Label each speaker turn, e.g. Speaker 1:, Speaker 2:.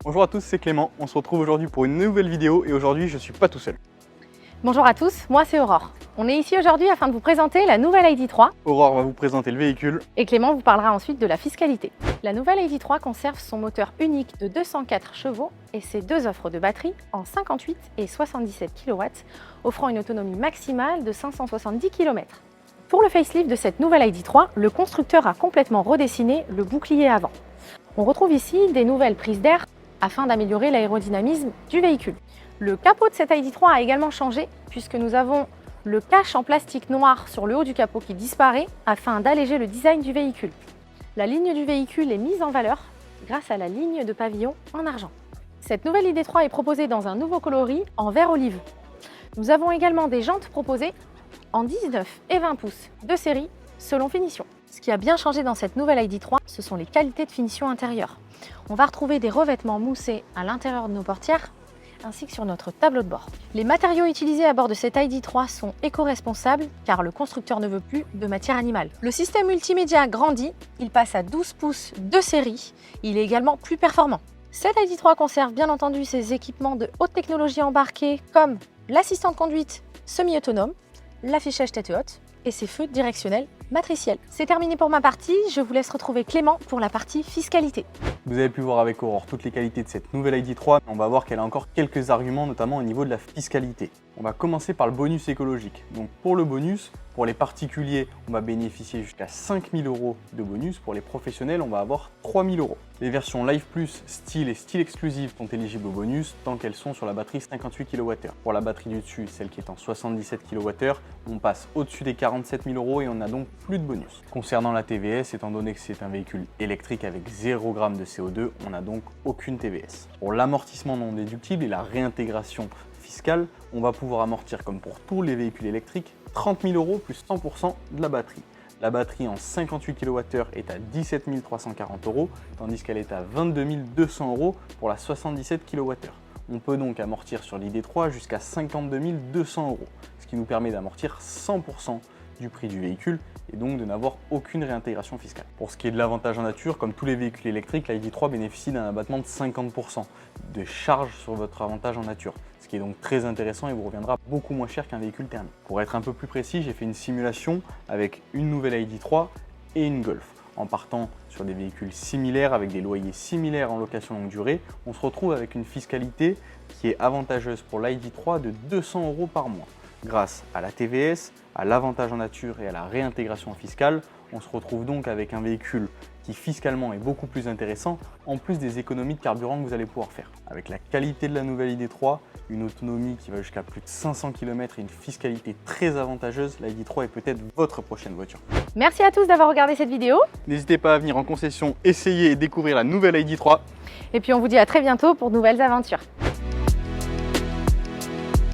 Speaker 1: Bonjour à tous, c'est Clément. On se retrouve aujourd'hui pour une nouvelle vidéo et aujourd'hui je suis pas tout seul.
Speaker 2: Bonjour à tous, moi c'est Aurore. On est ici aujourd'hui afin de vous présenter la nouvelle ID.3
Speaker 1: Aurore va vous présenter le véhicule
Speaker 2: et Clément vous parlera ensuite de la fiscalité. La nouvelle ID.3 conserve son moteur unique de 204 chevaux et ses deux offres de batterie en 58 et 77 kW, offrant une autonomie maximale de 570 km. Pour le facelift de cette nouvelle ID.3, le constructeur a complètement redessiné le bouclier avant. On retrouve ici des nouvelles prises d'air afin d'améliorer l'aérodynamisme du véhicule. Le capot de cette ID.3 a également changé puisque nous avons le cache en plastique noir sur le haut du capot qui disparaît afin d'alléger le design du véhicule. La ligne du véhicule est mise en valeur grâce à la ligne de pavillon en argent. Cette nouvelle ID.3 est proposée dans un nouveau coloris en vert olive. Nous avons également des jantes proposées en 19 et 20 pouces de série selon finition. Ce qui a bien changé dans cette nouvelle ID.3, ce sont les qualités de finition intérieure. On va retrouver des revêtements moussés à l'intérieur de nos portières ainsi que sur notre tableau de bord. Les matériaux utilisés à bord de cette ID.3 sont éco-responsables car le constructeur ne veut plus de matière animale. Le système multimédia grandit, il passe à 12 pouces de série, il est également plus performant. Cette ID.3 conserve bien entendu ses équipements de haute technologie embarqués comme l'assistant de conduite semi-autonome, l'affichage tête haute et ses feux directionnels matriciels. C'est terminé pour ma partie, je vous laisse retrouver Clément pour la partie fiscalité.
Speaker 1: Vous avez pu voir avec Aurore toutes les qualités de cette nouvelle ID.3. On va voir qu'elle a encore quelques arguments, notamment au niveau de la fiscalité. On va commencer par le bonus écologique. Donc pour le bonus, pour les particuliers, on va bénéficier jusqu'à 5 000 € de bonus. Pour les professionnels, on va avoir 3 000 €. Les versions Live Plus, Style et Style Exclusive sont éligibles au bonus tant qu'elles sont sur la batterie 58 kWh. Pour la batterie du dessus, celle qui est en 77 kWh, on passe au-dessus des 47 000 € et on n'a donc plus de bonus. Concernant la TVS, étant donné que c'est un véhicule électrique avec 0 g de CO2, on n'a donc aucune TVS. Pour l'amortissement non déductible et la réintégration fiscale, on va pouvoir amortir comme pour tous les véhicules électriques 30 000 € plus 100% de la batterie. La batterie en 58 kWh est à 17 340 €, tandis qu'elle est à 22 200 € pour la 77 kWh. On peut donc amortir sur l'ID.3 jusqu'à 52 200 €, ce qui nous permet d'amortir 100% du prix du véhicule et donc de n'avoir aucune réintégration fiscale. Pour ce qui est de l'avantage en nature, comme tous les véhicules électriques, la ID.3 bénéficie d'un abattement de 50% de charge sur votre avantage en nature, ce qui est donc très intéressant et vous reviendra beaucoup moins cher qu'un véhicule thermique. Pour être un peu plus précis, j'ai fait une simulation avec une nouvelle ID.3 et une Golf. En partant sur des véhicules similaires avec des loyers similaires en location longue durée, on se retrouve avec une fiscalité qui est avantageuse pour l'ID.3 de 200 € par mois. Grâce à la TVS, à l'avantage en nature et à la réintégration fiscale, on se retrouve donc avec un véhicule qui fiscalement est beaucoup plus intéressant, en plus des économies de carburant que vous allez pouvoir faire. Avec la qualité de la nouvelle ID.3, une autonomie qui va jusqu'à plus de 500 km et une fiscalité très avantageuse, la ID.3 est peut-être votre prochaine voiture.
Speaker 2: Merci à tous d'avoir regardé cette vidéo.
Speaker 1: N'hésitez pas à venir en concession, essayer et découvrir la nouvelle ID.3.
Speaker 2: Et puis on vous dit à très bientôt pour de nouvelles aventures.